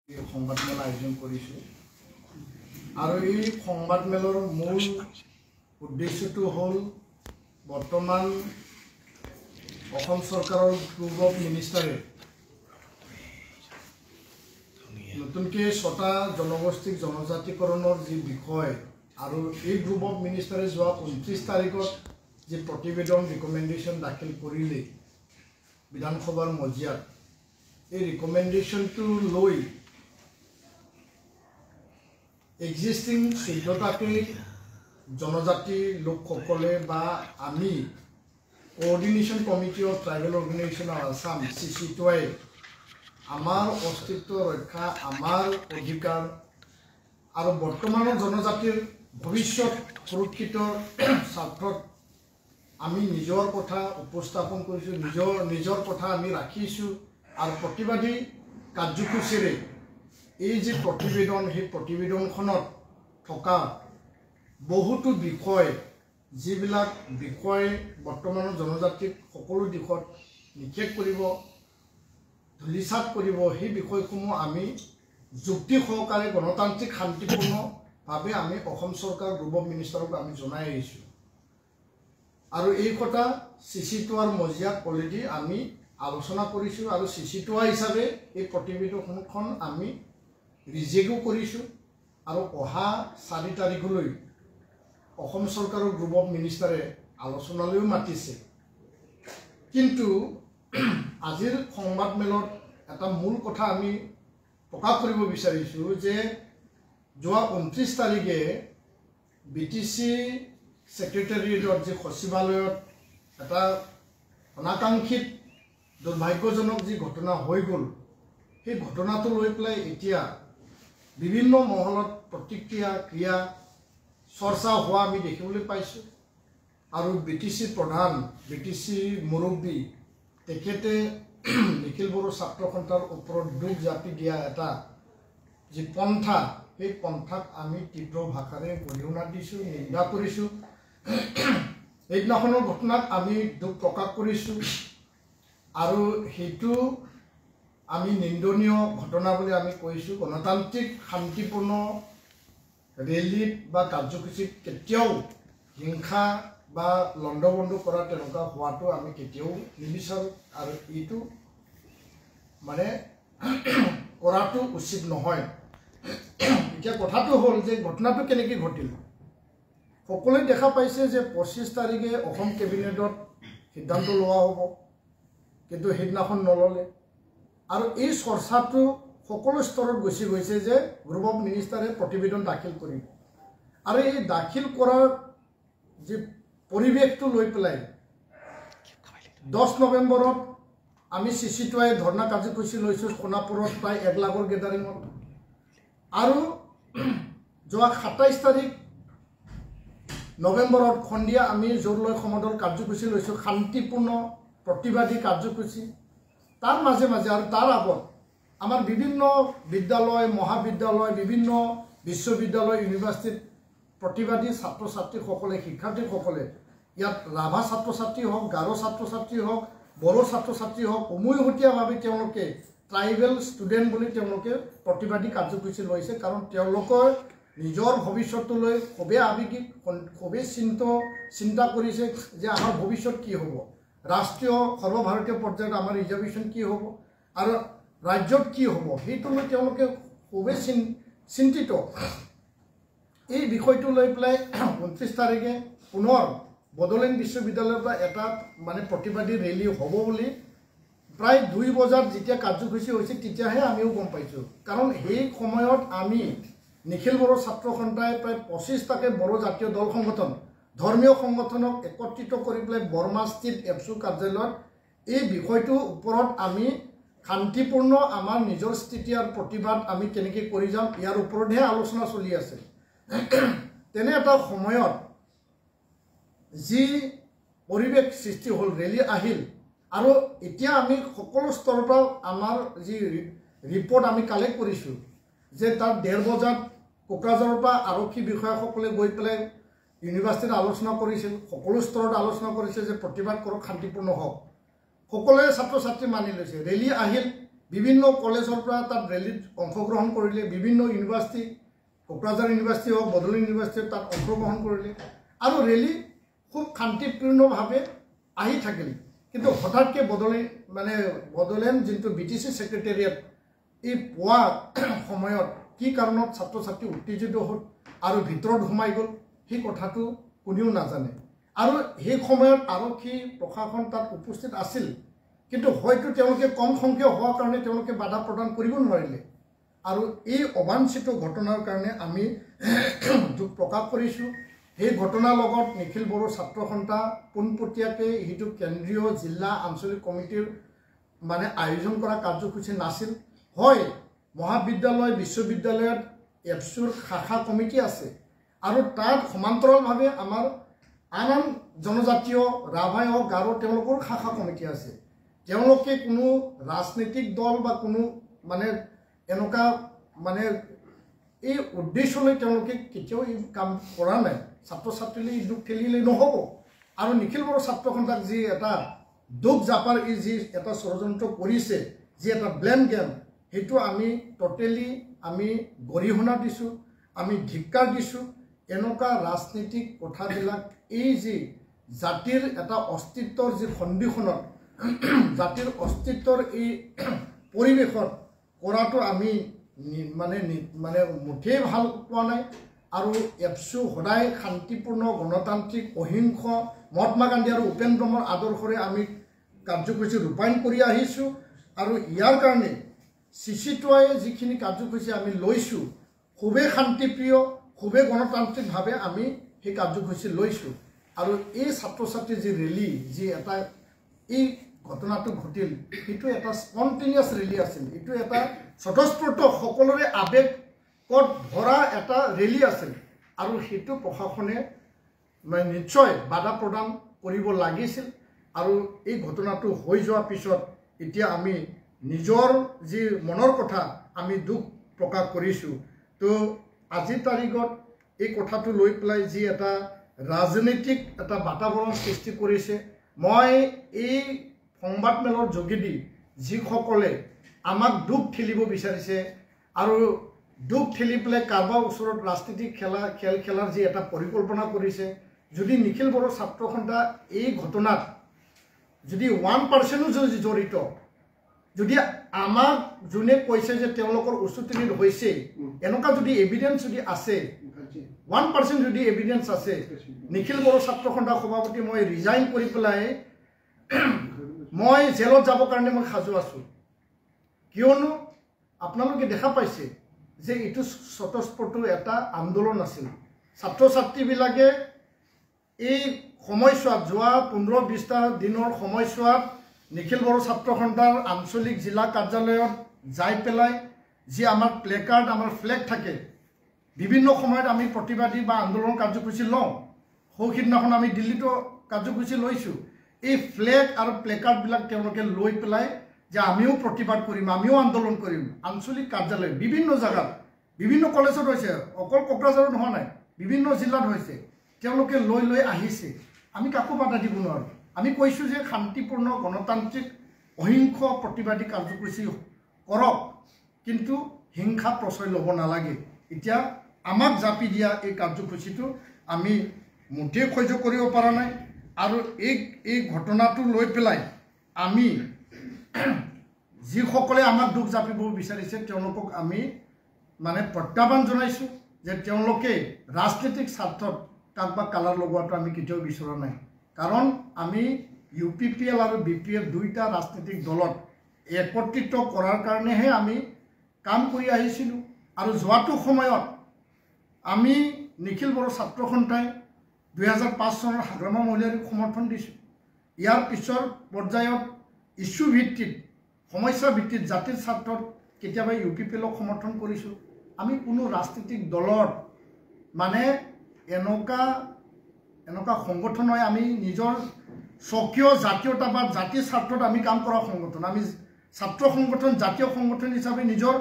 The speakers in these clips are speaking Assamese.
সংবাদমেল আয়োজন কৰিছোঁ আৰু এই সংবাদমেলৰ মূল উদ্দেশ্যটো হ'ল বৰ্তমান অসম চৰকাৰৰ গ্ৰুপ অফ মিনিষ্টাৰে নতুনকৈ 6টা জনগোষ্ঠীক জনজাতিকৰণৰ যি বিষয় আৰু এই গ্ৰুপ অফ মিনিষ্টাৰে যোৱা 29 তাৰিখত যি প্ৰতিবেদন ৰিকমেণ্ডেশ্যন দাখিল কৰিলে বিধানসভাৰ মজিয়াত এই ৰিকমেণ্ডেশ্যনটো লৈ এক্সিষ্টিং 14টাকৈ জনজাতি লোকসকলে বা আমি coordination committee of tribal organization of Assam CC2য়ে আমাৰ অস্তিত্ব ৰক্ষা আমাৰ অধিকাৰ আৰু বৰ্তমানৰ জনজাতিৰ ভৱিষ্যত সুৰক্ষিত স্বাৰ্থত আমি নিজৰ কথা উপস্থাপন কৰিছোঁ নিজৰ কথা আমি ৰাখিছোঁ আৰু প্ৰতিবাদী কাৰ্যসূচীৰে এই যে প্ৰতিবেদন সেই প্ৰতিবেদনখনত থকা বহুতো বিষয় যিবিলাক বিষয় বৰ্তমানৰ জনজাতিক সকলো দিশত নিক্ষেপ কৰিব ধূলিসাৎ কৰিব সেই বিষয়সমূহ আমি যুক্তি সহকাৰে গণতান্ত্ৰিক শান্তিপূৰ্ণভাৱে আমি অসম চৰকাৰ গ্ৰুপ অফ মিনিষ্টাৰক আমি জনাই আহিছোঁ আৰু এই কথা CC2ৰ মজিয়াত অলৰেডি আমি আলোচনা কৰিছোঁ আৰু CC2 হিচাপে এই প্ৰতিবেদনখন আমি ৰিজেক্টো কৰিছোঁ আৰু অহা 4 তাৰিখলৈ অসম চৰকাৰৰ গ্ৰুপ অফ মিনিষ্টাৰে আলোচনালৈও মাতিছে কিন্তু আজিৰ সংবাদমেলত এটা মূল কথা আমি প্ৰকাশ কৰিব বিচাৰিছোঁ যে যোৱা 29 তাৰিখে BTC ছেক্ৰেটাৰিয়েটত যি সচিবালয়ত এটা অনাকাংক্ষিত দুৰ্ভাগ্যজনক যি ঘটনা হৈ গ'ল সেই ঘটনাটো লৈ পেলাই এতিয়া বিভিন্ন মহলত প্ৰতিক্ৰিয়া ক্ৰিয়া চৰ্চা হোৱা আমি দেখিবলৈ পাইছোঁ আৰু BTC প্ৰধান BTC মুৰব্বী তেখেতে নিখিল বড়ো ছাত্ৰ সন্থাৰ ওপৰত দুখ জাপি দিয়া এটা যি পন্থা সেই পন্থাক আমি তীব্ৰ ভাষাৰে গৰিহণা দিছোঁ নিন্দা কৰিছোঁ এইদিনাখনৰ ঘটনাক আমি দুখ প্ৰকাশ কৰিছোঁ আৰু সেইটো আমি নিন্দনীয় ঘটনা বুলি আমি কৈছোঁ গণতান্ত্ৰিক শান্তিপূৰ্ণ ৰেলীত বা কাৰ্যসূচীত কেতিয়াও হিংসা বা লণ্ডভণ্ড কৰা তেনেকুৱা হোৱাটো আমি কেতিয়াও নিবিচাৰোঁ আৰু এইটো মানে কৰাটো উচিত নহয় এতিয়া কথাটো হ'ল যে ঘটনাটো কেনেকৈ ঘটিল সকলোৱে দেখা পাইছে যে 25 তাৰিখে অসম কেবিনেটত সিদ্ধান্ত লোৱা হ'ব কিন্তু সেইদিনাখন নল'লে আৰু এই চৰ্চাটো সকলো স্তৰত গুচি গৈছে যে গ্ৰুপ অফ মিনিষ্টাৰে প্ৰতিবেদন দাখিল কৰিব আৰু এই দাখিল কৰাৰ যি পৰিৱেশটো লৈ পেলাই 10 নৱেম্বৰত আমি CC2য়ে ধৰ্ণা কাৰ্যসূচী লৈছোঁ সোণাপুৰত প্ৰায় 1 লাখৰ গেডাৰিঙত আৰু যোৱা 27 তাৰিখ নৱেম্বৰত সন্ধিয়া আমি জোৰলৈ সমদল কাৰ্যসূচী লৈছোঁ শান্তিপূৰ্ণ প্ৰতিবাদী কাৰ্যসূচী তাৰ মাজে মাজে আৰু তাৰ আগত আমাৰ বিভিন্ন বিদ্যালয় মহাবিদ্যালয় বিভিন্ন বিশ্ববিদ্যালয় ইউনিভাৰ্চিটিত প্ৰতিবাদী ছাত্ৰ ছাত্ৰীসকলে শিক্ষাৰ্থীসকলে ইয়াত ৰাভা ছাত্ৰ ছাত্ৰী হওক গাৰো ছাত্ৰ ছাত্ৰী হওক বড়ো ছাত্ৰ ছাত্ৰী হওক উমৈহতীয়াভাৱে তেওঁলোকে ট্ৰাইবেল ষ্টুডেণ্ট বুলি তেওঁলোকে প্ৰতিবাদী কাৰ্যসূচী লৈছে কাৰণ তেওঁলোকৰ নিজৰ ভৱিষ্যতলৈ খুবেই আৱেগিক খুবেই চিন্তা কৰিছে যে আমাৰ ভৱিষ্যত কি হ'ব ৰাষ্ট্ৰীয় সৰ্বভাৰতীয় পৰ্যায়ত আমাৰ ৰিজাৰ্ভেশ্যন কি হ'ব আৰু ৰাজ্যত কি হ'ব সেইটো লৈ তেওঁলোকে খুবেই চিন্তিত এই বিষয়টো লৈ পেলাই 29 তাৰিখে পুনৰ বড়োলেণ্ড বিশ্ববিদ্যালয়ৰ পৰা এটা মানে প্ৰতিবাদী ৰেলী হ'ব বুলি প্ৰায় 2 বজাত যেতিয়া কাৰ্যসূচী হৈছে তেতিয়াহে আমিও গম পাইছোঁ কাৰণ সেই সময়ত আমি নিখিল বড়ো ছাত্ৰ সন্থাই প্ৰায় 25টাকৈ বড়ো জাতীয় দল সংগঠন ধৰ্মীয় সংগঠনক একত্ৰিত কৰি পেলাই বৰ্মাস্থিত এপছু কাৰ্যালয়ত এই বিষয়টোৰ ওপৰত আমি শান্তিপূৰ্ণ আমাৰ নিজৰ স্থিতি আৰু প্ৰতিবাদ আমি কেনেকৈ কৰি যাম ইয়াৰ ওপৰতহে আলোচনা চলি আছে তেনে এটা সময়ত যি পৰিৱেশ সৃষ্টি হ'ল ৰেলী আহিল আৰু এতিয়া আমি সকলো স্তৰৰ পৰা আমাৰ যি ৰিপৰ্ট আমি কালেক্ট কৰিছোঁ যে তাত 1:30 বজাত কোকৰাঝাৰৰ পৰা আৰক্ষী বিষয়াসকলে গৈ পেলাই ইউনিভাৰ্চিটিত আলোচনা কৰিছিল সকলো স্তৰত আলোচনা কৰিছে যে প্ৰতিবাদ কৰক শান্তিপূৰ্ণ হওক সকলোৱে ছাত্ৰ ছাত্ৰী মানি লৈছে ৰেলী আহিল বিভিন্ন কলেজৰ পৰা তাত ৰেলীত অংশগ্ৰহণ কৰিলে বিভিন্ন ইউনিভাৰ্চিটি কোকৰাঝাৰ ইউনিভাৰ্চিটি হওক বড়োলেণ্ড ইউনিভাৰ্চিটি তাত অংশগ্ৰহণ কৰিলে আৰু ৰেলী খুব শান্তিপূৰ্ণভাৱে আহি থাকিল কিন্তু হঠাৎকৈ বড়োলেণ্ড যোনটো BTC ছেক্ৰেটেৰিয়েট এই পোৱা সময়ত কি কাৰণত ছাত্ৰ ছাত্ৰী উত্তেজিত হ'ল আৰু ভিতৰত সোমাই গ'ল সেই কথাটো কোনেও নাজানে আৰু সেই সময়ত আৰক্ষী প্ৰশাসন তাত উপস্থিত আছিল কিন্তু হয়তো তেওঁলোকে কম সংখ্যক হোৱাৰ কাৰণে তেওঁলোকে বাধা প্ৰদান কৰিব নোৱাৰিলে আৰু এই অবাঞ্ছিত ঘটনাৰ কাৰণে আমি দুখ প্ৰকাশ কৰিছোঁ এই ঘটনাৰ লগত নিখিল বড়ো ছাত্ৰ সন্থা পোনপটীয়াকৈ সেইটো কেন্দ্ৰীয় জিলা আঞ্চলিক কমিটিৰ আয়োজন কৰা কাৰ্যসূচী নাছিল হয় মহাবিদ্যালয় বিশ্ববিদ্যালয়ত এপছুৰ শাখা কমিটি আছে আৰু তাত সমান্তৰালভাৱে আমাৰ আন জনজাতীয় ৰাভা হওক গাৰো তেওঁলোকৰ শাখা কমিটি আছে তেওঁলোকে কোনো ৰাজনৈতিক দল বা কোনো এনেকুৱা এই উদ্দেশ্যলৈ তেওঁলোকে কেতিয়াও এই কাম কৰা নাই ছাত্ৰ ছাত্ৰীলৈ দুখ ঠেলিলে নহ'ব আৰু নিখিল বড়ো ছাত্ৰ সন্থাক যি এটা দুখ জাপাৰ এই যি এটা ষড়যন্ত্ৰ কৰিছে যি এটা ব্লেম গেম সেইটো আমি টোটেলি আমি গৰিহণা দিছোঁ আমি ধিক্কাৰ দিছোঁ এনেকুৱা ৰাজনীতিক কথাবিলাক এই যি জাতিৰ এটা অস্তিত্বৰ যি সন্ধিখনত জাতিৰ অস্তিত্বৰ এই পৰিৱেশত কৰাটো আমি মুঠেই ভাল পোৱা নাই আৰু এপছু সদায় শান্তিপূৰ্ণ গণতান্ত্ৰিক অহিংস মহাত্মা গান্ধী আৰু উপেন ব্ৰহ্মৰ আদৰ্শৰে আমি কাৰ্যসূচী ৰূপায়ণ কৰি আহিছোঁ আৰু ইয়াৰ কাৰণে CC2য়ে যিখিনি কাৰ্যসূচী আমি লৈছোঁ খুবেই শান্তিপ্ৰিয় খুবেই গণতান্ত্ৰিকভাৱে আমি সেই কাৰ্যসূচী লৈছোঁ আৰু এই ছাত্ৰ ছাত্ৰীৰ যি ৰেলী যি এটা এই ঘটনাটো ঘটিল সেইটো এটা স্পন্টেনিয়াছ ৰেলী আছিল এইটো এটা স্বতঃস্ফূৰ্ত সকলোৰে আৱেগত ভৰা এটা ৰেলী আছিল আৰু সেইটো প্ৰশাসনে নিশ্চয় বাধা প্ৰদান কৰিব লাগিছিল আৰু এই ঘটনাটো হৈ যোৱাৰ পিছত এতিয়া আমি নিজৰ যি মনৰ কথা আমি দুখ প্ৰকাশ কৰিছোঁ তো আজিৰ তাৰিখত এই কথাটো লৈ পেলাই যি এটা ৰাজনৈতিক এটা বাতাবৰণ সৃষ্টি কৰিছে মই এই সংবাদমেলৰ যোগেদি যিসকলে আমাক দুখ ঠেলিব বিচাৰিছে আৰু দুখ ঠেলি পেলাই কাৰোবাৰ ওচৰত ৰাজনীতিক খেল খেলাৰ যি এটা পৰিকল্পনা কৰিছে যদি নিখিল বড়ো ছাত্ৰ সন্থা এই ঘটনাত যদি 1% যদি জড়িত যদি আমাক যোনে কৈছে যে তেওঁলোকৰ উচুতনিত হৈছে এনেকুৱা যদি এভিডেন্স যদি আছে 1% যদি এভিডেন্স আছে নিখিল বড়ো ছাত্ৰ সন্থা সভাপতি মই ৰিজাইন কৰি পেলাই মই জেলত যাবৰ কাৰণে মই সাজু আছোঁ কিয়নো আপোনালোকে দেখা পাইছে যে এইটো স্বতঃস্ফূৰ্ত এটা আন্দোলন আছিল ছাত্ৰ ছাত্ৰীবিলাকে এই সময়ছোৱাত যোৱা 15-20টা দিনৰ সময়ছোৱাত নিখিল বড়ো ছাত্ৰ সন্থাৰ আঞ্চলিক জিলা কাৰ্যালয়ত যাই পেলাই যি আমাৰ প্লেকাৰ্ড আমাৰ ফ্লেগ থাকে বিভিন্ন সময়ত আমি প্ৰতিবাদী বা আন্দোলন কাৰ্যসূচী লওঁ সেইদিনাখন আমি দিল্লীতো কাৰ্যসূচী লৈছোঁ এই ফ্লেগ আৰু প্লেকাৰ্ডবিলাক তেওঁলোকে লৈ পেলাই যে আমিও প্ৰতিবাদ কৰিম আমিও আন্দোলন কৰিম আঞ্চলিক কাৰ্যালয় বিভিন্ন জায়গাত বিভিন্ন কলেজত হৈছে অকল কোকৰাঝাৰত হোৱা নাই বিভিন্ন জিলাত হৈছে তেওঁলোকে লৈ আহিছে আমি কাকো বাধা দিব নোৱাৰোঁ আমি কৈছোঁ যে শান্তিপূৰ্ণ গণতান্ত্ৰিক অহিংস প্ৰতিবাদী কাৰ্যসূচী কৰক কিন্তু হিংসা প্ৰশ্ৰয় ল'ব নালাগে এতিয়া আমাক জাপি দিয়া এই কাৰ্যসূচীটো আমি মুঠেই সহ্য কৰিব পৰা নাই আৰু এই ঘটনাটো লৈ পেলাই আমি যিসকলে আমাক দুখ জাপিব বিচাৰিছে তেওঁলোকক আমি প্ৰত্যাহ্বান জনাইছোঁ যে তেওঁলোকে ৰাজনৈতিক স্বাৰ্থত কাক বা কালাৰ লগোৱাটো আমি কেতিয়াও বিচৰা নাই কাৰণ আমি UPPL আৰু BPF দুইটা ৰাজনৈতিক দলত একত্ৰিত কৰাৰ কাৰণেহে আমি কাম কৰি আহিছিলোঁ আৰু যোৱাটো সময়ত আমি নিখিল বড়ো ছাত্ৰ সন্থাই 2005 চনৰ হাগ্ৰামা মহিলাৰীক সমৰ্থন দিছোঁ ইয়াৰ পিছৰ পৰ্যায়ত ইস্যু ভিত্তিত সমস্যা ভিত্তিত জাতিৰ স্বাৰ্থত কেতিয়াবা UPPLক সমৰ্থন কৰিছোঁ আমি কোনো ৰাজনৈতিক দলৰ এনেকুৱা সংগঠন হয় আমি নিজৰ স্বকীয় জাতীয়তাবাদ জাতিৰ স্বাৰ্থত আমি কাম কৰা সংগঠন আমি ছাত্ৰ সংগঠন জাতীয় সংগঠন হিচাপে নিজৰ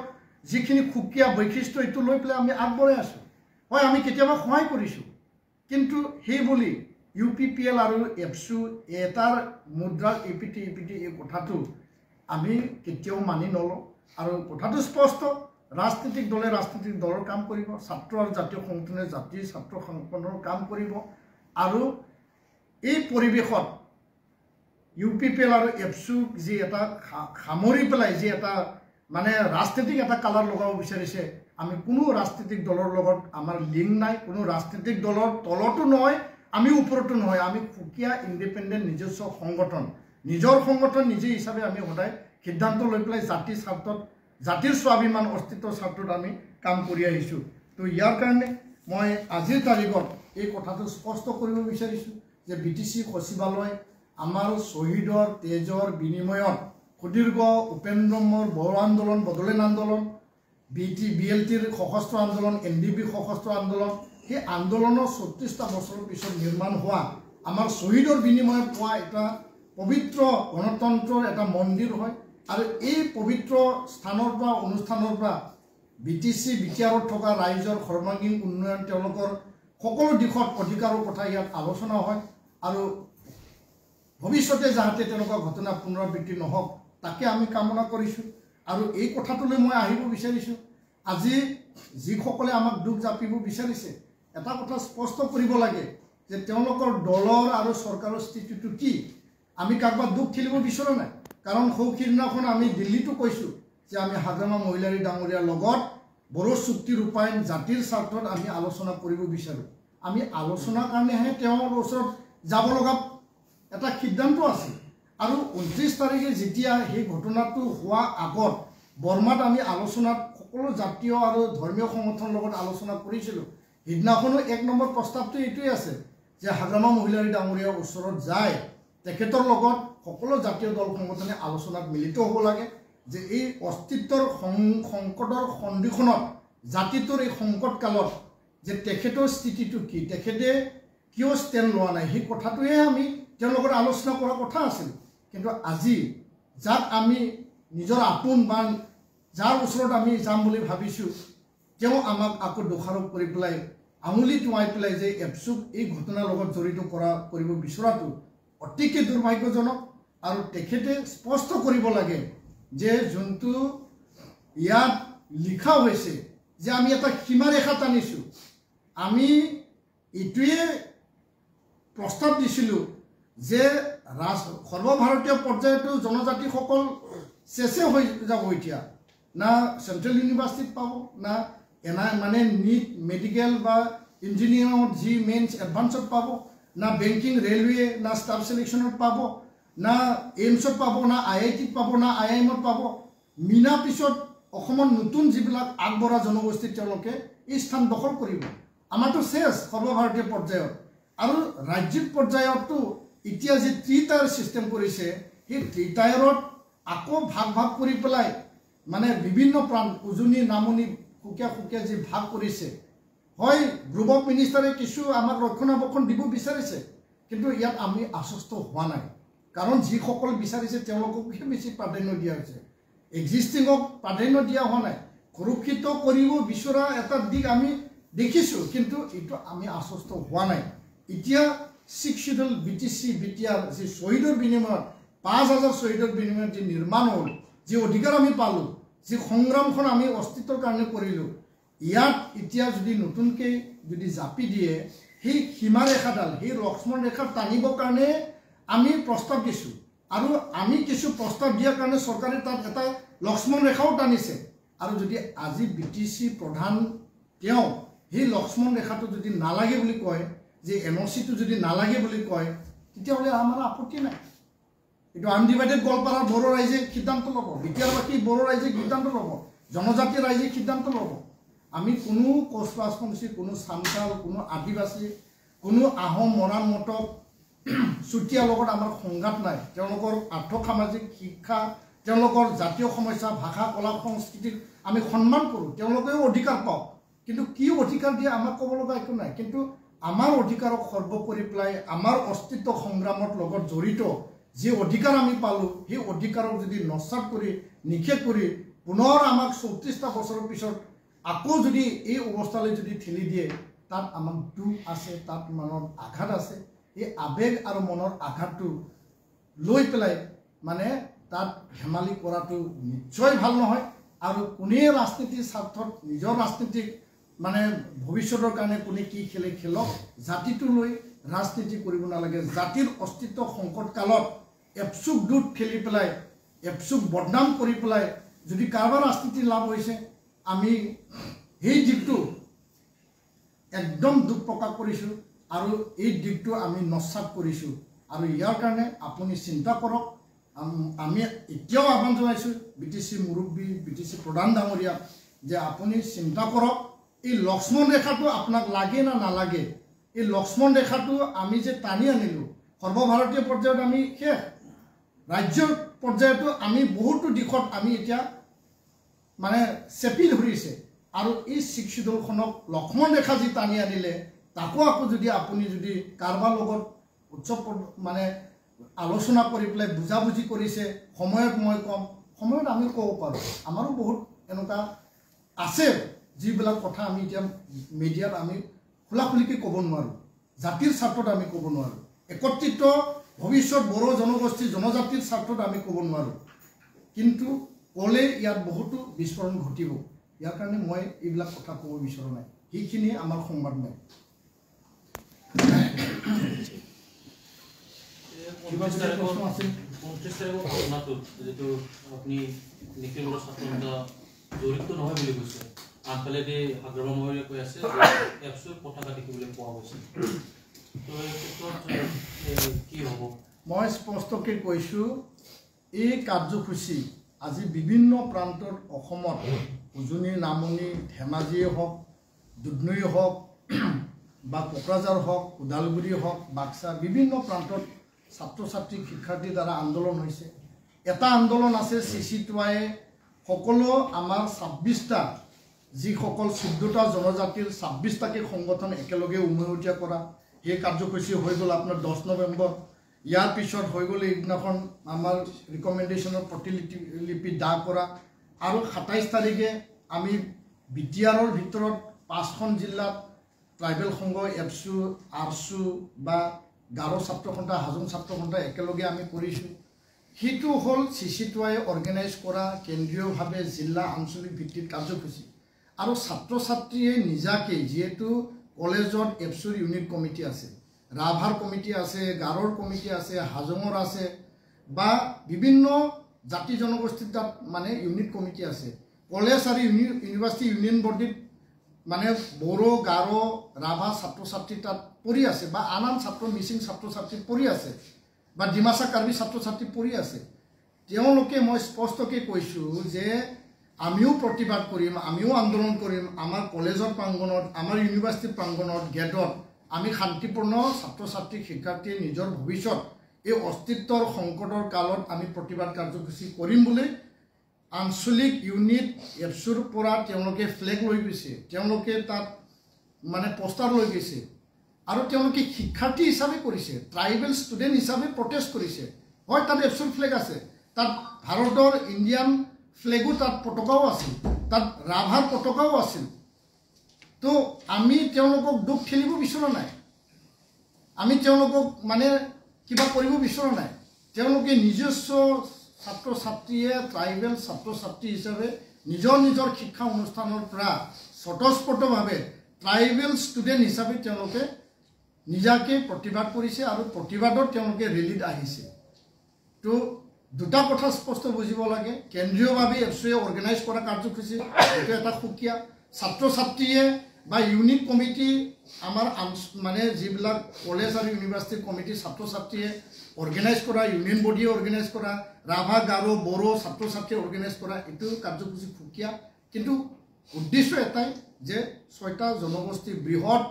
যিখিনি সুকীয়া বৈশিষ্ট্য এইটো লৈ পেলাই আমি আগবঢ়াই আছোঁ হয় আমি কেতিয়াবা সহায় কৰিছোঁ কিন্তু সেই বুলি UPPL আৰু এপছু এটাৰ মুদ্ৰাৰ EPT এই কথাটো আমি কেতিয়াও মানি নলওঁ আৰু কথাটো স্পষ্ট ৰাজনৈতিক দলে ৰাজনৈতিক দলৰ কাম কৰিব ছাত্ৰ আৰু জাতীয় সংগঠনে জাতীয় ছাত্ৰ সংগঠনৰ কাম কৰিব আৰু এই পৰিৱেশত UPPL আৰু এপছুক যি এটা সামৰি পেলাই যি এটা মানে ৰাজনৈতিক এটা কালাৰ লগাব বিচাৰিছে আমি কোনো ৰাজনৈতিক দলৰ লগত আমাৰ লিংক নাই কোনো ৰাজনৈতিক দলৰ তলতো নহয় আমি ওপৰতো নহয় আমি সুকীয়া ইণ্ডিপেণ্ডেণ্ট নিজস্ব সংগঠন নিজৰ সংগঠন নিজে হিচাপে আমি সদায় সিদ্ধান্ত লৈ পেলাই জাতিৰ স্বাৰ্থত জাতিৰ স্বাভিমান অস্তিত্বৰ স্বাৰ্থত আমি কাম কৰি আহিছোঁ তো ইয়াৰ কাৰণে মই আজিৰ তাৰিখত এই কথাটো স্পষ্ট কৰিব বিচাৰিছোঁ যে BTC সচিবালয় আমাৰ শ্বহীদৰ তেজৰ বিনিময়ত সুদীৰ্ঘ উপেন্দ্ৰমৰ বড়ো আন্দোলন বদলেন আন্দোলন BLTৰ সশস্ত্ৰ আন্দোলন NDB সশস্ত্ৰ আন্দোলন সেই আন্দোলনৰ ৩৬টা বছৰৰ পিছত নিৰ্মাণ হোৱা আমাৰ শ্বহীদৰ বিনিময়ত পোৱা এটা পবিত্ৰ গণতন্ত্ৰৰ এটা মন্দিৰ হয় আৰু এই পবিত্ৰ স্থানৰ পৰা অনুষ্ঠানৰ পৰা BTC বিটিআৰত থকা ৰাইজৰ সৰ্বাংগীন উন্নয়ন তেওঁলোকৰ সকলো দিশত অধিকাৰৰ কথা ইয়াত আলোচনা হয় আৰু ভৱিষ্যতে যাতে তেনেকুৱা ঘটনা পুনৰাবৃত্তি নহওক তাকে আমি কামনা কৰিছোঁ আৰু এই কথাটোলৈ মই আহিব বিচাৰিছোঁ আজি যিসকলে আমাক দুখ জাপিব বিচাৰিছে এটা কথা স্পষ্ট কৰিব লাগে যে তেওঁলোকৰ দলৰ আৰু চৰকাৰৰ স্থিতিটো কি আমি কাৰোবাক দুখ ঠেলিব বিচৰা নাই কাৰণ সৌখিদিনাখন আমি দিল্লীতো কৈছোঁ যে আমি হাগ্ৰামা মহিলাৰী ডাঙৰীয়াৰ লগত বড়ো চুক্তি ৰূপায়ণ জাতিৰ স্বাৰ্থত আমি আলোচনা কৰিব বিচাৰোঁ আমি আলোচনাৰ কাৰণেহে তেওঁৰ ওচৰত যাব লগা এটা সিদ্ধান্ত আছে আৰু 29 তাৰিখে যেতিয়া সেই ঘটনাটো হোৱা আগত বৰ্মাত আমি আলোচনাত সকলো জাতীয় আৰু ধৰ্মীয় সংগঠনৰ লগত আলোচনা কৰিছিলোঁ সিদিনাখনো 1 নম্বৰ প্ৰস্তাৱটো এইটোৱে আছে যে হাগ্ৰামা মহিলাৰী ডাঙৰীয়াৰ ওচৰত যায় তেখেতৰ লগত সকলো জাতীয় দল সংগঠনে আলোচনাত মিলিত হ'ব লাগে যে এই অস্তিত্বৰ সংকটৰ সন্ধিখনত জাতিটোৰ এই সংকট কালত যে তেখেতৰ স্থিতিটো কি তেখেতে কিয় ষ্টেণ্ড লোৱা নাই সেই কথাটোহে আমি তেওঁলোকৰ আলোচনা কৰা কথা আছিল কিন্তু আজি যাক আমি নিজৰ আপোন বা যাৰ ওচৰত আমি যাম বুলি ভাবিছোঁ তেওঁ আমাক আকৌ দোষাৰোপ কৰি পেলাই আঙুলি টুৱাই পেলাই যে এপছুক এই ঘটনাৰ লগত জড়িত কৰিব বিচৰাটো অতিকে দুৰ্ভাগ্যজনক আৰু তেখেতে স্পষ্ট কৰিব লাগে যে যোনটো ইয়াত লিখা হৈছে যে আমি এটা সীমাৰেখা টানিছোঁ আমি এইটোৱে প্ৰস্তাৱ দিছিলোঁ যে সৰ্বভাৰতীয় পৰ্যায়তো জনজাতিসকল চেছে হৈ যাব এতিয়া না চেণ্ট্ৰেল ইউনিভাৰ্চিটিত পাব না মানে নীট মেডিকেল বা ইঞ্জিনিয়াৰিঙত যি মেইনছ এডভান্সত পাব না বেংকিং ৰেলৱে না ষ্টাফ চিলেকশ্যনত পাব না এইমছত পাব না IITত পাব না IIMত পাব মিনা পিছত অসমৰ নতুন যিবিলাক আগবঢ়া জনগোষ্ঠী তেওঁলোকে এই স্থান দখল কৰিব আমাৰতো চেছ সৰ্বভাৰতীয় পৰ্যায়ত আৰু ৰাজ্যিক পৰ্যায়তো এতিয়া যে 3 টায়াৰ চিষ্টেম কৰিছে সেই 3 টায়াৰত আকৌ ভাগ কৰি পেলাই মানে বিভিন্ন প্ৰান্ত উজনি নামনি সুকীয়া যি ভাগ কৰিছে হয় গ্ৰুপ অফ মিনিষ্টাৰে কিছু আমাক ৰক্ষণাবেক্ষণ দিব বিচাৰিছে কিন্তু ইয়াত আমি আশ্বস্ত হোৱা নাই কাৰণ যিসকল বিচাৰিছে তেওঁলোককহে বেছি প্ৰাধান্য দিয়া হৈছে এক্সিষ্টিঙক প্ৰাধান্য দিয়া হোৱা নাই সুৰক্ষিত কৰিব বিচৰা এটা দিশ আমি দেখিছোঁ কিন্তু এইটো আমি আশ্বস্ত হোৱা নাই এতিয়া 6 শিডিউল BTC বিটিআৰ যি শ্বহীদৰ বিনিময়ত 5000 শ্বহীদৰ বিনিময়ত যি নিৰ্মাণ হ'ল যি অধিকাৰ আমি পালোঁ যি সংগ্ৰামখন আমি অস্তিত্বৰ কাৰণে কৰিলোঁ ইয়াত এতিয়া যদি নতুনকৈ যদি জাপি দিয়ে সেই সীমাৰেখাডাল সেই লক্ষ্মণ ৰেখা টানিবৰ কাৰণে আমি প্ৰস্তাৱ দিছোঁ আৰু আমি কিছু প্ৰস্তাৱ দিয়াৰ কাৰণে চৰকাৰে তাত এটা লক্ষ্মণ ৰেখাও টানিছে আৰু যদি আজি BTC প্ৰধান তেওঁ সেই লক্ষ্মণ ৰেখাটো যদি নালাগে বুলি কয় যে NOCটো যদি নালাগে বুলি কয় তেতিয়াহ'লে আমাৰ আপত্তি নাই এইটো আনডিভাইডেড গোৱালপাৰাৰ বড়ো ৰাইজে সিদ্ধান্ত ল'ব বিটিআৰবাসী বড়ো ৰাইজে সিদ্ধান্ত ল'ব জনজাতি ৰাইজে সিদ্ধান্ত ল'ব আমি কোনো কোচ ৰাজবংশী কোনো চান্তাল কোনো আদিবাসী কোনো আহোম মৰাণ মটক চুতীয়াৰ লগত আমাৰ সংঘাত নাই তেওঁলোকৰ আৰ্থ সামাজিক শিক্ষা তেওঁলোকৰ জাতীয় সমস্যা ভাষা কলা সংস্কৃতিক আমি সন্মান কৰোঁ তেওঁলোকেও অধিকাৰ পাওক কিন্তু কি অধিকাৰ দিয়ে আমাক ক'ব লগা একো নাই কিন্তু আমাৰ অধিকাৰক সৰ্ব কৰি পেলাই আমাৰ অস্তিত্ব সংগ্ৰামৰ লগত জড়িত যি অধিকাৰ আমি পালোঁ সেই অধিকাৰক যদি নস্বাত কৰি নিষেধ কৰি পুনৰ আমাক 34টা বছৰৰ পিছত আকৌ যদি এই অৱস্থালৈ যদি ঠেলি দিয়ে তাত আমাক দুখ আছে তাত মনত আঘাত আছে এই আবেগ আৰু মনৰ আঘাতটো লৈ পেলাই মানে তাত হেমালি কৰাটো নিশ্চয় ভাল নহয় আৰু কোনে ৰাজনীতিৰ স্বাৰ্থত নিজৰ ৰাজনীতিক মানে ভৱিষ্যতৰ কাৰণে কোনে কি খেলে খেলক জাতিটো লৈ ৰাজনীতি কৰিব নালাগে জাতিৰ অস্তিত্ব সংকট কালত এপচুক দুট খেলি পেলাই এপচুক বদনাম কৰি পেলাই যদি কাৰোবাৰ ৰাজনীতি লাভ হৈছে আমি এই দিশটো একদম দুখ প্ৰকাশ কৰিছোঁ আৰু এই দিশটো আমি নস্বাত কৰিছোঁ আৰু ইয়াৰ কাৰণে আপুনি চিন্তা কৰক আমি এতিয়াও আহ্বান জনাইছোঁ BTC মুৰব্বী BTC প্ৰধান ডাঙৰীয়া যে আপুনি চিন্তা কৰক এই লক্ষ্মণ ৰেখাটো আপোনাক লাগে না নালাগে এই লক্ষ্মণ ৰেখাটো আমি যে টানি আনিলোঁ সৰ্বভাৰতীয় পৰ্যায়ত আমি শেষ ৰাজ্যৰ পৰ্যায়তো আমি বহুতো দিশত আমি এতিয়া মানে চেপি ধৰিছে আৰু এই শিক্ষিতখনক লক্ষ্মণ ৰেখা যি টানি আনিলে তাকো আকৌ যদি আপুনি যদি কাৰোবাৰ লগত উৎসৱ মানে আলোচনা কৰি পেলাই বুজাবুজি কৰিছে সময়ত মই কম সময়ত আমি ক'ব পাৰোঁ আমাৰো বহুত এনেকুৱা আছে যিবিলাক কথা আমি এতিয়া মিডিয়াত আমি খোলাখুলিকৈ ক'ব নোৱাৰোঁ জাতিৰ স্বাৰ্থত আমি ক'ব নোৱাৰোঁ একত্ৰিত ভৱিষ্যত বড়ো জনগোষ্ঠী জনজাতিৰ স্বাৰ্থত আমি ক'ব নোৱাৰোঁ কিন্তু ক'লে ইয়াত বহুতো বিস্ফোৰণ ঘটিব ইয়াৰ কাৰণে মই এইবিলাক কথা ক'ব বিচৰা নাই সেইখিনিয়ে আমাৰ সংবাদ নাই জড়িত নহয় বুলি কৈছে আনফালেদি হাগ্ৰমা মহলে কৈ আছে এপছৰ পতাকা দেখিবলৈ পোৱা গৈছে তো এই ক্ষেত্ৰত কি হ'ব মই স্পষ্টকৈ কৈছোঁ এই কাৰ্যসূচী আজি বিভিন্ন প্ৰান্তত অসমত উজনি নামনি ধেমাজিয়ে হওক দুধনৈ হওক বা কোকৰাঝাৰ হওক ওদালগুৰি হওক বাক্সা বিভিন্ন প্ৰান্তত ছাত্ৰ ছাত্ৰী শিক্ষাৰ্থীৰ দ্বাৰা আন্দোলন হৈছে এটা আন্দোলন আছে CC2য়ে সকলো আমাৰ 26টা যিসকল 14টা জনজাতিৰ 26টাকে সংগঠন একেলগে উমৈহতীয়া কৰা এই কাৰ্যসূচী হৈ গ'ল আপোনাৰ 10 নৱেম্বৰ ইয়াৰ পিছত হৈ গ'ল এইদিনাখন আমাৰ ৰিকমেণ্ডেশ্যনৰ প্ৰতিলিপি দাগ কৰা আৰু 27 তাৰিখে আমি বিটিআৰৰ ভিতৰত 5খন জিলাত ট্ৰাইবেল সংঘ এপছু আৰছু বা গাৰো ছাত্ৰ সন্থা হাজং ছাত্ৰ সন্থা একেলগে আমি কৰিছোঁ সেইটো হ'ল CC2য়ে অৰ্গেনাইজ কৰা কেন্দ্ৰীয়ভাৱে জিলা আঞ্চলিক ভিত্তিত কাৰ্যসূচী আৰু ছাত্ৰ ছাত্ৰীয়ে নিজাকে যেহেতু কলেজত এপছুৰ ইউনিট কমিটি আছে ৰাভাৰ কমিটি আছে গাৰোৰ কমিটি আছে হাজঙৰ আছে বা বিভিন্ন জাতি জনগোষ্ঠীৰ তাত মানে ইউনিট কমিটি আছে কলেজ আৰু ইউনিভাৰ্চিটি ইউনিয়ন বডিত মানে বড়ো গাৰো ৰাভা ছাত্ৰ ছাত্ৰী তাত পৰি আছে বা আন ছাত্ৰ মিচিং ছাত্ৰ ছাত্ৰী পৰি আছে বা ডিমাচা কাৰ্বি ছাত্ৰ ছাত্ৰী পৰি আছে তেওঁলোকে মই স্পষ্টকৈ কৈছোঁ যে আমিও প্ৰতিবাদ কৰিম আমিও আন্দোলন কৰিম আমাৰ কলেজৰ প্ৰাংগণত আমাৰ ইউনিভাৰ্চিটিৰ প্ৰাংগণত গেটত আমি শান্তিপূৰ্ণ ছাত্ৰ ছাত্ৰী শিক্ষাৰ্থীয়ে নিজৰ ভৱিষ্যত এই অস্তিত্বৰ সংকটৰ কালত আমি প্ৰতিবাদ কাৰ্যসূচী কৰিম বুলি আঞ্চলিক ইউনিট এপছুৰ পৰা তেওঁলোকে ফ্লেগ লৈ গৈছে তেওঁলোকে তাত মানে পোষ্টাৰ লৈ গৈছে আৰু তেওঁলোকে শিক্ষাৰ্থী হিচাপে কৰিছে ট্ৰাইবেল ষ্টুডেণ্ট হিচাপে প্ৰটেষ্ট কৰিছে হয় তাত এপছুৰ ফ্লেগ আছে তাত ভাৰতৰ ইণ্ডিয়ান ফ্লেগো তাত পতাকাও আছিল তাত ৰাভাৰ পতাকাও আছিল তো আমি তেওঁলোকক দুখ খেলিব বিচৰা নাই আমি তেওঁলোকক মানে কিবা কৰিব বিচৰা নাই তেওঁলোকে নিজস্ব ছাত্ৰ ছাত্ৰীয়ে ট্ৰাইবেল ছাত্ৰ ছাত্ৰী হিচাপে নিজৰ নিজৰ শিক্ষা অনুষ্ঠানৰ পৰা স্বতঃস্ফূৰ্তভাৱে ট্ৰাইবেল ষ্টুডেণ্ট হিচাপে তেওঁলোকে নিজাকে প্ৰতিবাদ কৰিছে আৰু প্ৰতিবাদত তেওঁলোকে ৰেলীত আহিছে তো দুটা কথা স্পষ্ট বুজিব লাগে কেন্দ্ৰীয়ভাৱে এপছুৱে অৰ্গেনাইজ কৰা কাৰ্যসূচী এইটো এটা সুকীয়া ছাত্ৰ ছাত্ৰীয়ে বা ইউনিট কমিটি আমাৰ মানে যিবিলাক কলেজ আৰু ইউনিভাৰ্চিটিৰ কমিটি ছাত্ৰ ছাত্ৰীয়ে অৰ্গেনাইজ কৰা ইউনিয়ন বডিয়ে অৰ্গেনাইজ কৰা ৰাভা গাৰো বড়ো ছাত্ৰ ছাত্ৰীয়ে অৰ্গেনাইজ কৰা এইটো কাৰ্যসূচী সুকীয়া কিন্তু উদ্দেশ্য এটাই যে 6টা জনগোষ্ঠী বৃহৎ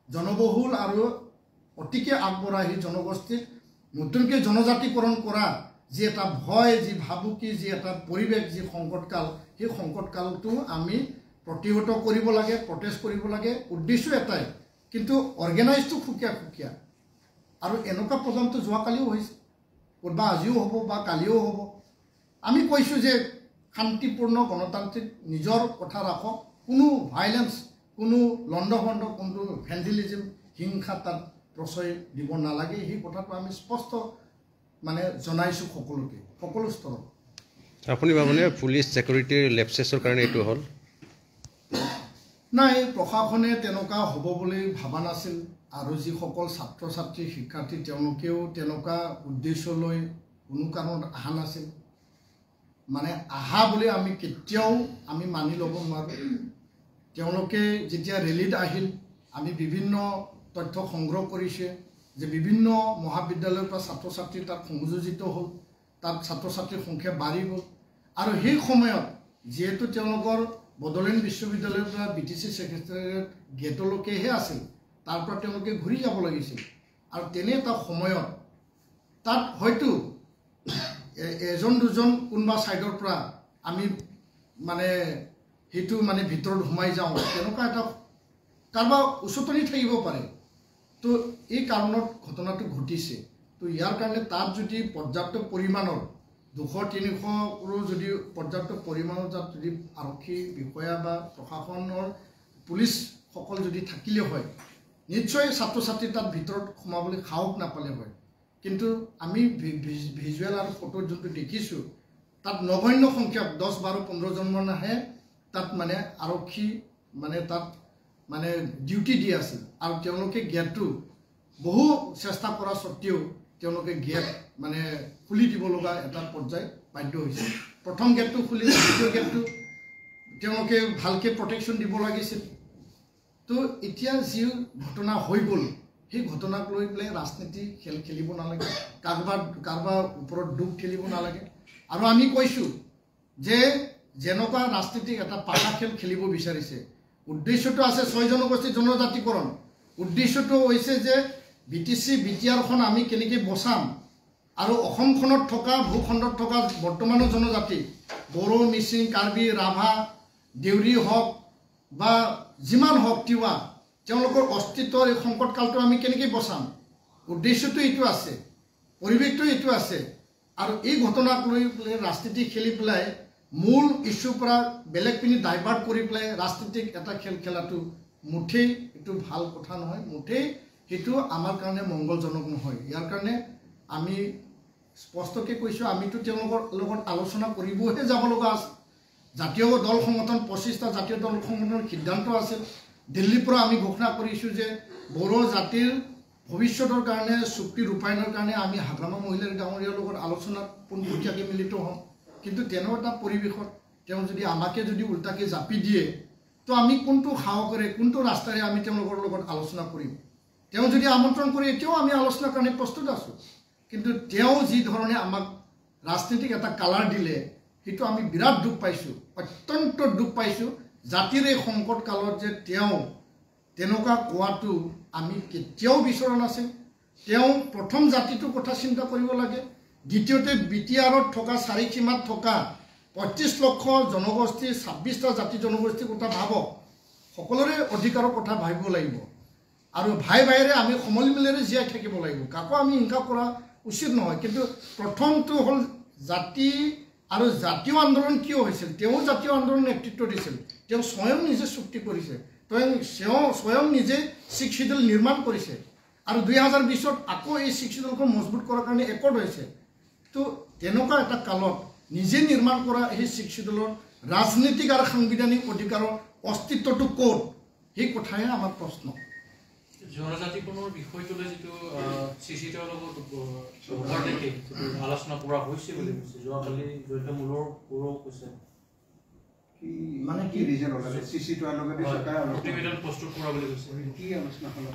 জনবহুল আৰু অতিকে আগবঢ়া সেই জনগোষ্ঠীক নতুনকৈ জনজাতিকৰণ কৰা যি এটা ভয় যি ভাবুকি যি এটা পৰিৱেশ যি সংকটকাল সেই সংকটকালটো আমি প্ৰতিহত কৰিব লাগে প্ৰটেষ্ট কৰিব লাগে উদ্দেশ্য এটাই কিন্তু অৰ্গেনাইজটো সুকীয়া সুকীয়া আৰু এনেকুৱা প্ৰগ্ৰামটো যোৱাকালিও হৈছে বা আজিও হ'ব বা কালিও হ'ব আমি কৈছোঁ যে শান্তিপূৰ্ণ গণতান্ত্ৰিক নিজৰ কথা ৰাখক কোনো ভাইলেন্স কোনো লণ্ডভণ্ড কোনো ভেণ্ডেলিজম হিংসা তাত প্ৰশ্ৰয় দিব নালাগে সেই কথাটো আমি স্পষ্ট মানে জনাইছোঁ সকলোকে সকলো স্তৰত আপুনি ভাবনে পুলিচ সিকিউৰিটিৰ লেপচেছৰ কাৰণে এইটো হ'ল নাই প্ৰশাসনে তেনেকুৱা হ'ব বুলি ভাবা নাছিল আৰু যিসকল ছাত্ৰ ছাত্ৰী শিক্ষাৰ্থী তেওঁলোকেও তেনেকুৱা উদ্দেশ্য লৈ কোনো কাৰণত অহা নাছিল মানে আহা বুলি আমি কেতিয়াও আমি মানি ল'ব নোৱাৰোঁ তেওঁলোকে যেতিয়া ৰেলীত আহিল আমি বিভিন্ন তথ্য সংগ্ৰহ কৰিছে যে বিভিন্ন মহাবিদ্যালয়ৰ পৰা ছাত্ৰ ছাত্ৰী তাত সংযোজিত হ'ল তাত ছাত্ৰ ছাত্ৰীৰ সংখ্যা বাঢ়ি গ'ল আৰু সেই সময়ত যিহেতু তেওঁলোকৰ বড়োলেণ্ড বিশ্ববিদ্যালয়ৰ পৰা BTC ছেক্ৰেটাৰিয়েট গেটলৈকেহে আছিল তাৰ পৰা তেওঁলোকে ঘূৰি যাব লাগিছিল আৰু তেনে এটা সময়ত তাত হয়তো এজন দুজন কোনোবা ছাইডৰ পৰা আমি মানে সেইটো মানে ভিতৰত সোমাই যাওঁ তেনেকুৱা এটা কাৰোবাৰ উচতনি থাকিব পাৰে তো এই কাৰণত ঘটনাটো ঘটিছে তো ইয়াৰ কাৰণে তাত যদি পৰ্যাপ্ত পৰিমাণৰ 200-300ৰো যদি পৰ্যাপ্ত পৰিমাণৰ তাত যদি আৰক্ষী বিষয়া বা প্ৰশাসনৰ পুলিচসকল যদি থাকিলে হয় নিশ্চয় ছাত্ৰ ছাত্ৰী তাত ভিতৰত সোমাবলৈ সাহস নাপালে হয় কিন্তু আমি ভিজুৱেল আৰু ফটোত যোনটো দেখিছোঁ তাত নগণ্য সংখ্যক 10-12-15 জনমানহে তাত মানে আৰক্ষী মানে তাত মানে ডিউটি দি আছিল আৰু তেওঁলোকে গেটটো বহু চেষ্টা কৰা সত্ত্বেও তেওঁলোকে গেট মানে খুলি দিব লগা এটা পৰ্যায় বাধ্য হৈছে প্ৰথম গেটটো খুলি দ্বিতীয় গেটটো তেওঁলোকে ভালকৈ প্ৰটেকশ্যন দিব লাগিছিল তো এতিয়া যি ঘটনা হৈ গ'ল সেই ঘটনাক লৈ পেলাই ৰাজনীতি খেলিব নালাগে কাৰোবাৰ ওপৰত দুখ খেলিব নালাগে আৰু আমি কৈছোঁ যে যেনেকুৱা ৰাজনীতিক এটা পাকা খেল খেলিব বিচাৰিছে উদ্দেশ্যটো আছে 6 জনগোষ্ঠী জনজাতিকৰণ উদ্দেশ্যটো হৈছে যে BTC BTRখন আমি কেনেকৈ বচাম আৰু অসমখনত থকা ভূখণ্ডত থকা বৰ্তমানৰ জনজাতি বড়ো মিচিং কাৰ্বি ৰাভা দেউৰী হওক বা যিমান হওক তিৱা তেওঁলোকৰ অস্তিত্বৰ এই সংকটকালটো আমি কেনেকৈ বচাম উদ্দেশ্যটো এইটো আছে পৰিৱেশটো এইটো আছে আৰু এই ঘটনাক লৈ পেলাই ৰাজনীতি খেলি পেলাই মূল ইস্যুৰ পৰা বেলেগ পিনি ডাইভাৰ্ট কৰি পেলাই ৰাজনীতিক এটা খেল খেলাটো মুঠেই এইটো ভাল কথা নহয় মুঠেই সেইটো আমাৰ কাৰণে মংগলজনক নহয় ইয়াৰ কাৰণে আমি স্পষ্টকৈ কৈছোঁ আমিতো তেওঁলোকৰ লগত আলোচনা কৰিবহে যাব লগা আছে জাতীয় দল সংগঠন 25টা জাতীয় দল সংগঠনৰ সিদ্ধান্ত আছিল দিল্লীৰ পৰা আমি ঘোষণা কৰিছোঁ যে বড়ো জাতিৰ ভৱিষ্যতৰ কাৰণে চুক্তি ৰূপায়ণৰ কাৰণে আমি হাগ্ৰামা মহিলাৰ গাঁৱৰীয়াৰ লগত আলোচনাত পোনপটীয়াকৈ মিলিত হ'ম কিন্তু তেনে এটা পৰিৱেশত তেওঁ যদি আমাকে যদি উল্টাকৈ জাপি দিয়ে তো আমি কোনটো সাহসেৰে কোনটো ৰাস্তাৰে আমি তেওঁলোকৰ লগত আলোচনা কৰিম তেওঁ যদি আমন্ত্ৰণ কৰে এতিয়াও আমি আলোচনাৰ কাৰণে প্ৰস্তুত আছোঁ কিন্তু তেওঁ যি ধৰণে আমাক ৰাজনীতিক এটা কালাৰ দিলে সেইটো আমি বিৰাট দুখ পাইছোঁ অত্যন্ত দুখ পাইছোঁ জাতিৰ এই সংকট কালত যে তেওঁ তেনেকুৱা কোৱাটো আমি কেতিয়াও বিচৰা নাছিল তেওঁ প্ৰথম জাতিটোৰ কথা চিন্তা কৰিব লাগে দ্বিতীয়তে BTRত থকা চাৰিসীমাত থকা 25 লক্ষ জনগোষ্ঠী 26টা জাতি জনগোষ্ঠীৰ কথা ভাবক সকলোৰে অধিকাৰৰ কথা ভাবিব লাগিব আৰু ভাই ভাইৰে আমি সমল মিলেৰে জীয়াই থাকিব লাগিব কাকো আমি হিংসা কৰা উচিত নহয় কিন্তু প্ৰথমটো হ'ল জাতি আৰু জাতীয় আন্দোলন কিয় হৈছিল তেওঁ জাতীয় আন্দোলন নেতৃত্ব দিছিল তেওঁ স্বয়ং নিজে চুক্তি কৰিছে তেওঁ স্বয়ং নিজে 6 শিডিউল নিৰ্মাণ কৰিছে আৰু 2020ত আকৌ এই 6 শিডিউলখন মজবুত কৰাৰ কাৰণে একৰ্ড হৈছে তো তেনেকুৱা এটা কালত নিজে নিৰ্মাণ কৰা এই 6 শিডিউলৰ ৰাজনীতিক আৰু সাংবিধানিক অধিকাৰৰ অস্তিত্বটো ক'ত সেই কথাহে আমাৰ প্ৰশ্ন জনজাতিকৰণৰ বিষয়টোলৈ যিটো চিচিটিৰ লগত ওপৰলৈকে আলোচনা কৰা হৈছে বুলি কৈছে যোৱাকালি জড়িত মূলৰ পৌৰও কৈছে মানে কি প্ৰতিবেদন প্ৰস্তুত কৰা বুলি কৈছে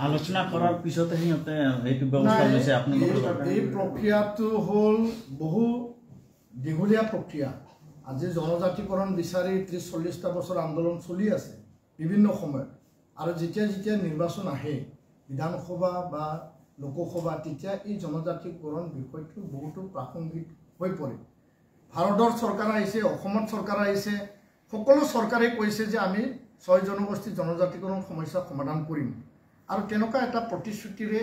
আলোচনা কৰাৰ পিছতে সিহঁতে এইটো ব্যৱস্থা লৈছে আপোনালোকৰ এই প্ৰক্ৰিয়াটো হ'ল বহু দীঘলীয়া প্ৰক্ৰিয়া আজি জনজাতিকৰণ বিচাৰি 30-40টা বছৰ আন্দোলন চলি আছে বিভিন্ন সময়ত আৰু যেতিয়া নিৰ্বাচন আহে বিধানসভা বা লোকসভা তেতিয়া এই জনজাতিকৰণ বিষয়টো বহুতো প্ৰাসংগিক হৈ পৰে ভাৰতৰ চৰকাৰ আহিছে অসমত চৰকাৰ আহিছে সকলো চৰকাৰে কৈছে যে আমি 6 জনগোষ্ঠী জনজাতিকৰণ সমস্যা সমাধান কৰিম আৰু তেনেকুৱা এটা প্ৰতিশ্ৰুতিৰে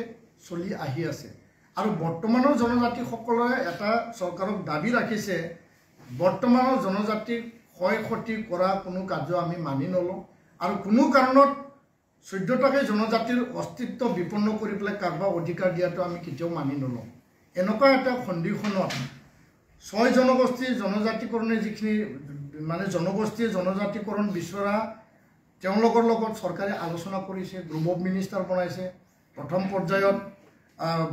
চলি আহি আছে আৰু বৰ্তমানৰ জনজাতিসকলে এটা চৰকাৰক দাবী ৰাখিছে বৰ্তমানৰ জনজাতিক ক্ষয় ক্ষতি কৰা কোনো কাৰ্য আমি মানি নলওঁ আৰু কোনো কাৰণত 14টাকৈ জনজাতিৰ অস্তিত্ব বিপন্ন কৰি পেলাই কাৰোবাক অধিকাৰ দিয়াটো আমি কেতিয়াও মানি নলওঁ এনেকুৱা এটা সন্ধিখনত 6 জনগোষ্ঠীৰ জনজাতিকৰণে যিখিনি মানে জনগোষ্ঠীৰ জনজাতিকৰণ বিচৰা তেওঁলোকৰ লগত চৰকাৰে আলোচনা কৰিছে, গ্ৰুপ অফ মিনিষ্টাৰ বনাইছে। প্ৰথম পৰ্যায়ত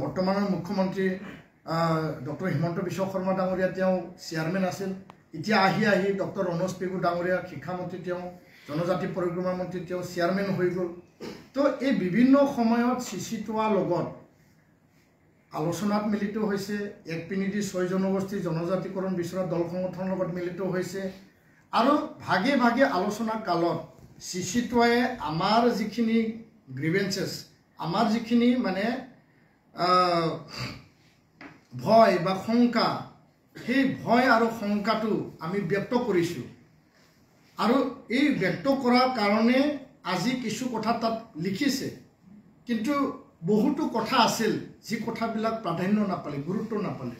বৰ্তমানৰ মুখ্যমন্ত্ৰী ডক্টৰ হিমন্ত বিশ্ব শৰ্মা ডাঙৰীয়া তেওঁ চেয়াৰমেন আছিল। এতিয়া আহি ডক্টৰ ৰনোজ পেগু ডাঙৰীয়া শিক্ষামন্ত্ৰী তেওঁ, জনজাতি পৰিক্ৰমা মন্ত্ৰী তেওঁ চেয়াৰমেন হৈ গ'ল। তো এই বিভিন্ন সময়ত চিচিটোৱাৰ লগত আলোচনাত মিলিত হৈছে। এক পিনিদি 6 জনগোষ্ঠী জনজাতিকৰণ বিচৰা দল সংগঠনৰ লগত মিলিত হৈছে আৰু ভাগে ভাগে আলোচনা কালত চিচিটোৱাই আমাৰ যিখিনি গ্ৰিভেঞ্চেছ, আমাৰ যিখিনি মানে ভয় বা শংকা, সেই ভয় আৰু শংকাটো আমি ব্যক্ত কৰিছোঁ আৰু এই ব্যক্ত কৰাৰ কাৰণে আজি কিছু কথা তাত লিখিছে। কিন্তু বহুতো কথা আছিল যি কথাবিলাক প্ৰাধান্য নাপালে, গুৰুত্ব নাপালে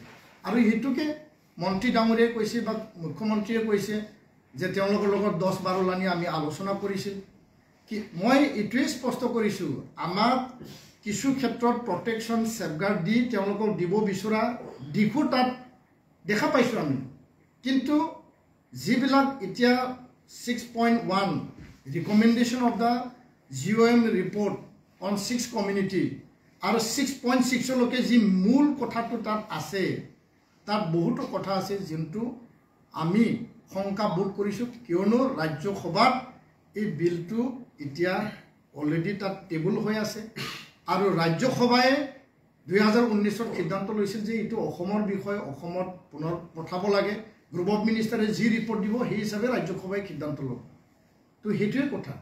আৰু সেইটোকে মন্ত্ৰী ডাঙৰীয়াই কৈছে বা মুখ্যমন্ত্ৰীয়ে কৈছে যে তেওঁলোকৰ লগত 10-12 লানি আমি আলোচনা কৰিছিল। কি মই এইটোৱে স্পষ্ট কৰিছোঁ, আমাক কিছু ক্ষেত্ৰত প্ৰটেকশ্যন ছেফগাৰ্ড দি তেওঁলোকক দিব বিচৰা দিশো তাত দেখা পাইছোঁ আমি। কিন্তু যিবিলাক এতিয়া 6.1 recommendation of the GOM report on 6 community আৰু 6.6লৈকে যি মূল কথাটো তাত আছে, তাত বহুতো কথা আছে যোনটো আমি শংকা বোধ কৰিছোঁ। কিয়নো ৰাজ্যসভাত এই বিলটো এতিয়া অলৰেডি তাত টেবুল হৈ আছে আৰু ৰাজ্যসভাই 2019ত সিদ্ধান্ত লৈছিল যে এইটো অসমৰ বিষয়, অসমত পুনৰ পঠাব লাগে। গ্ৰুপ অফ মিনিষ্টাৰে যি ৰিপৰ্ট দিব সেই হিচাপে ৰাজ্যসভাই সিদ্ধান্ত ল'ব। তো সেইটোৱে কথা।